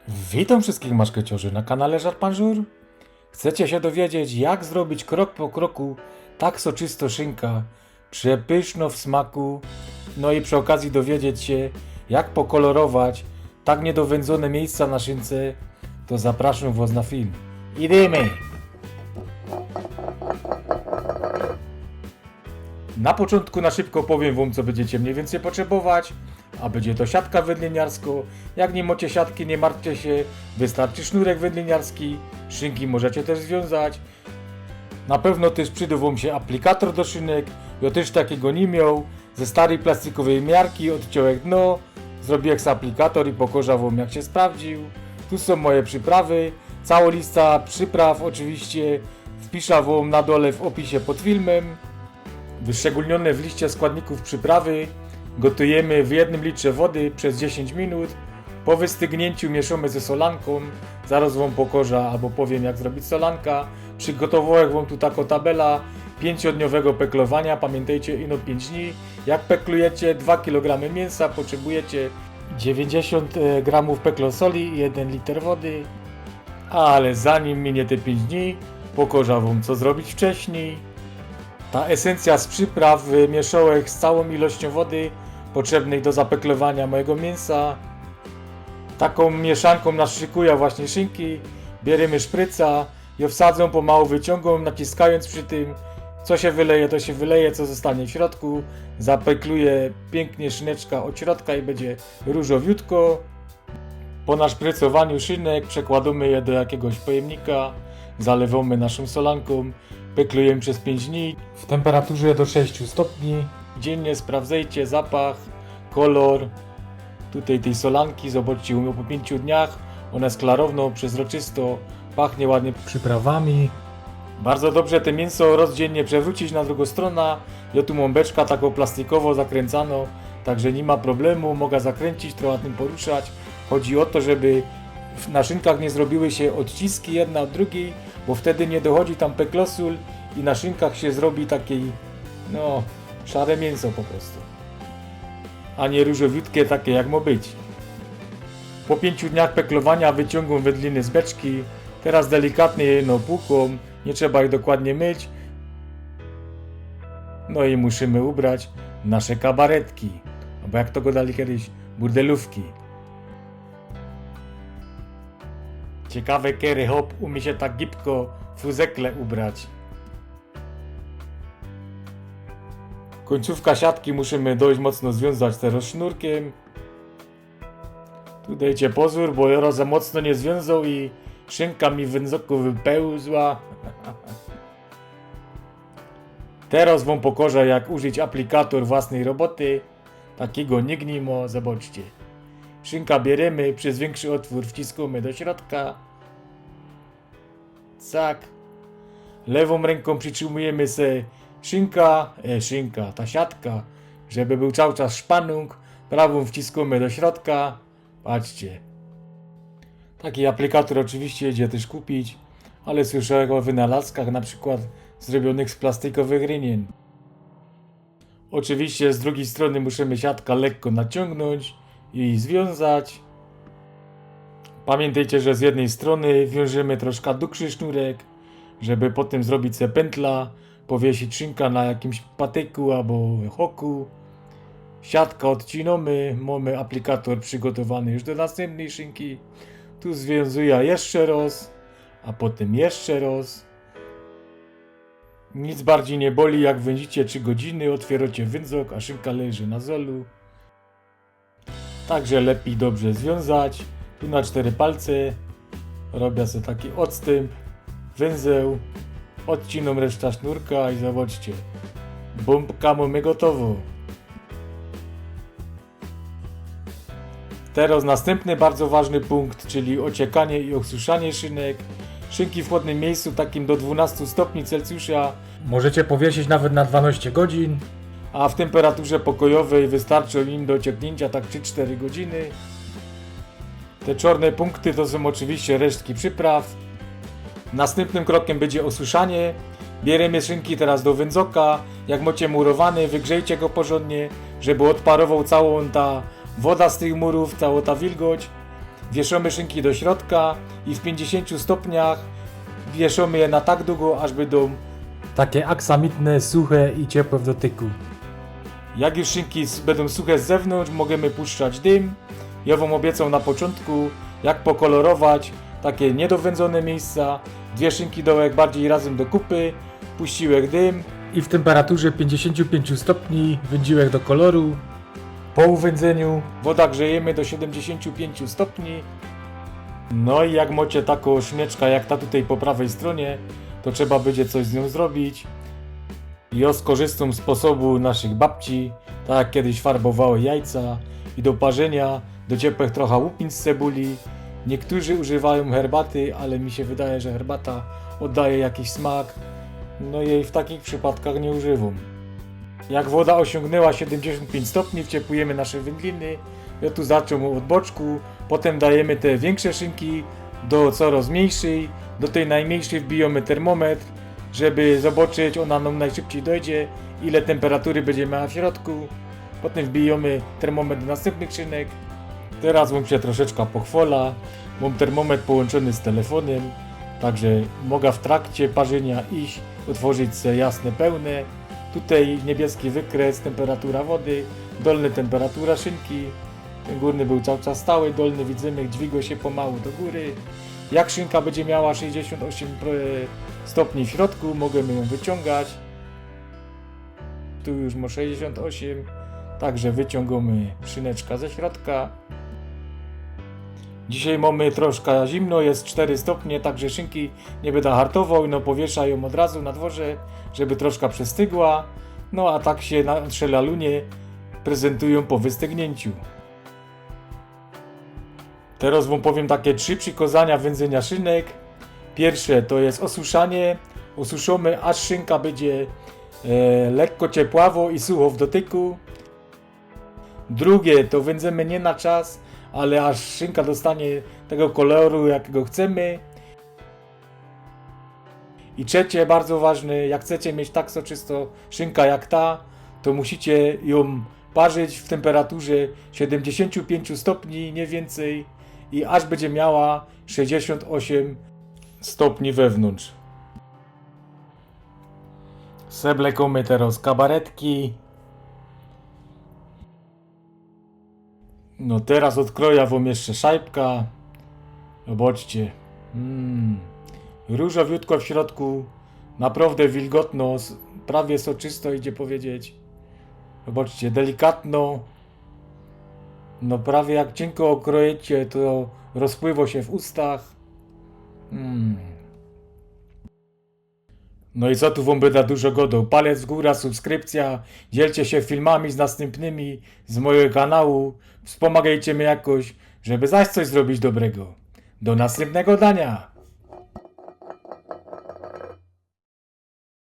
Witam wszystkich maszkeciorzy na kanale Żar Pan Żur. Chcecie się dowiedzieć, jak zrobić krok po kroku tak soczysto szynka, przepyszno w smaku, no i przy okazji dowiedzieć się, jak pokolorować tak niedowędzone miejsca na szynce, to zapraszam was na film. Idziemy! Na początku na szybko powiem wam, co będziecie mniej więcej potrzebować, a będzie to siatka wędliniarska. Jak nie macie siatki, nie martwcie się, wystarczy sznurek wędliniarski, szynki możecie też związać. Na pewno też przyda wam się aplikator do szynek, ja też takiego nie miał, ze starej plastikowej miarki odciąłem dno, zrobiłem aplikator i pokażę wam, jak się sprawdził. Tu są moje przyprawy, cała lista przypraw oczywiście wpiszę wam na dole w opisie pod filmem. Wyszczególnione w liście składników przyprawy gotujemy w 1 litrze wody przez 10 minut. Po wystygnięciu mieszamy ze solanką. Zaraz wam pokażę albo powiem, jak zrobić solanka. Przygotowałem wam tu taką tabela 5-dniowego peklowania. Pamiętajcie, ino 5 dni. Jak peklujecie 2 kg mięsa, potrzebujecie 90 g peklosoli i 1 litr wody. Ale zanim minie te 5 dni, pokażę wam, co zrobić wcześniej. Ta esencja z przypraw mieszałem z całą ilością wody potrzebnej do zapeklowania mojego mięsa. Taką mieszanką naszykuję właśnie szynki. Bierzemy szpryca i wsadzę, pomału wyciągam, naciskając przy tym. Co się wyleje, to się wyleje, co zostanie w środku. Zapekluję pięknie szyneczka od środka i będzie różowiutko. Po naszprycowaniu szynek przekładamy je do jakiegoś pojemnika. Zalewamy naszą solanką. Peklujemy przez 5 dni w temperaturze do 6 stopni. Dziennie sprawdzajcie zapach, kolor tutaj tej solanki. Zobaczcie, po 5 dniach ona jest klarowno, przezroczysto, pachnie ładnie przyprawami. Bardzo dobrze te mięso rozdzielnie przewrócić na drugą stronę. Ja tu mam beczkę taką plastikowo zakręcaną, także nie ma problemu, mogę zakręcić, trochę tym poruszać. Chodzi o to, żeby na szynkach nie zrobiły się odciski jedna od drugiej, bo wtedy nie dochodzi tam peklosul i na szynkach się zrobi takie, no, szare mięso po prostu. A nie różowiutkie takie, jak ma być. Po 5 dniach peklowania wyciągam wędliny z beczki. Teraz delikatnie je płuką, nie trzeba ich dokładnie myć. No i musimy ubrać nasze kabaretki, albo jak to go dali kiedyś, burdelówki. Ciekawe, kiedy hop umie się tak gibko fuzekle ubrać. Końcówka siatki musimy dość mocno związać teraz sznurkiem. Tu dajcie pozór, bo ja za mocno nie związał i szynka mi w wędzoku wypełzła. Teraz wam pokażę, jak użyć aplikator własnej roboty. Takiego nikt nie ma, zobaczcie. Szynka bierzemy, przez większy otwór wciskamy do środka. Cak. Lewą ręką przytrzymujemy se ta siatka, żeby był cały czas szpanung. Prawą wciskamy do środka. Patrzcie. Taki aplikator oczywiście idzie też kupić, ale słyszałem o wynalazkach, na przykład zrobionych z plastikowych rynien. Oczywiście z drugiej strony musimy siatka lekko naciągnąć i związać. Pamiętajcie, że z jednej strony wiążemy troszkę dłuższy sznurek, żeby potem zrobić sobie pętla, powiesić szynka na jakimś patyku albo hoku. Siatka odcinamy, mamy aplikator przygotowany już do następnej szynki. Tu związuję jeszcze raz, a potem jeszcze raz. Nic bardziej nie boli, jak wędzicie 3 godziny, otwieracie wędzok, a szynka leży na zolu. Także lepiej dobrze związać. Tu na 4 palce robię sobie taki odstęp, węzeł, odcinam resztę sznurka i zobaczcie, bombka mamy gotowo. Teraz następny bardzo ważny punkt, czyli ociekanie i osuszanie szynek. Szynki w chłodnym miejscu, takim do 12 stopni Celsjusza, możecie powiesić nawet na 12 godzin, a w temperaturze pokojowej wystarczy im do ocieknięcia tak 3-4 godziny. Te czarne punkty to są oczywiście resztki przypraw. Następnym krokiem będzie osuszanie. Bierzemy szynki teraz do wędzoka. Jak macie murowany, wygrzejcie go porządnie, żeby odparował całą ta woda z tych murów, cała ta wilgoć. Wieszamy szynki do środka i w 50 stopniach wieszamy je na tak długo, aż będą takie aksamitne, suche i ciepłe w dotyku. Jak już szynki będą suche z zewnątrz, możemy puszczać dym. Ja wam obiecał na początku, jak pokolorować takie niedowędzone miejsca. 2 szynki dołek bardziej razem do kupy, puściłek dym i w temperaturze 55 stopni wędziłek do koloru. Po uwędzeniu woda grzejemy do 75 stopni. No i jak macie taką szyneczkę jak ta tutaj po prawej stronie, to trzeba będzie coś z nią zrobić. Ja skorzystam z sposobu naszych babci, tak jak kiedyś farbowały jajca i do parzenia do ciepłych trochę łupin z cebuli. Niektórzy używają herbaty, ale mi się wydaje, że herbata oddaje jakiś smak. No jej w takich przypadkach nie używam. Jak woda osiągnęła 75 stopni, wciepujemy nasze wędliny. Ja tu zacząłem od boczku, potem dajemy te większe szynki do coraz mniejszej. Do tej najmniejszej wbijamy termometr, żeby zobaczyć, ona nam najszybciej dojdzie, ile temperatury będzie miała w środku. Potem wbijamy termometr do następnych szynek. Teraz wam się troszeczkę pochwala. Mam termometr połączony z telefonem, także mogę w trakcie parzenia iść, otworzyć sobie jasne, pełne. Tutaj niebieski wykres, temperatura wody, dolny temperatura szynki. Ten górny był cały czas stały, dolny widzimy, dźwigło się pomału do góry. Jak szynka będzie miała 68 stopni w środku, możemy ją wyciągać. Tu już ma 68, także wyciągamy szyneczkę ze środka. Dzisiaj mamy troszkę zimno, jest 4 stopnie, także szynki nie będę hartował, no powiesza ją od razu na dworze, żeby troszkę przestygła. No a tak się nasze lalunie prezentują po wystygnięciu. Teraz wam powiem takie 3 przykazania wędzenia szynek. Pierwsze to jest osuszanie. Osuszamy, aż szynka będzie lekko ciepławo i sucho w dotyku. Drugie to wędzemy nie na czas, ale aż szynka dostanie tego koloru, jakiego chcemy. I trzecie, bardzo ważne, jak chcecie mieć tak soczysto szynka jak ta, to musicie ją parzyć w temperaturze 75 stopni, nie więcej, i aż będzie miała 68 stopni wewnątrz. Seblekamy teraz kabaretki. No teraz odkroję wam jeszcze szajbka. Zobaczcie. Różowiutko w środku. Naprawdę wilgotno, prawie soczysto idzie powiedzieć. Zobaczcie, delikatno. No prawie jak cienko okrojecie, to rozpływa się w ustach. No i co tu wam będę dużo godał? Palec w górę, subskrypcja, dzielcie się filmami z następnymi z mojego kanału, wspomagajcie mnie jakoś, żeby zaś coś zrobić dobrego. Do następnego dania!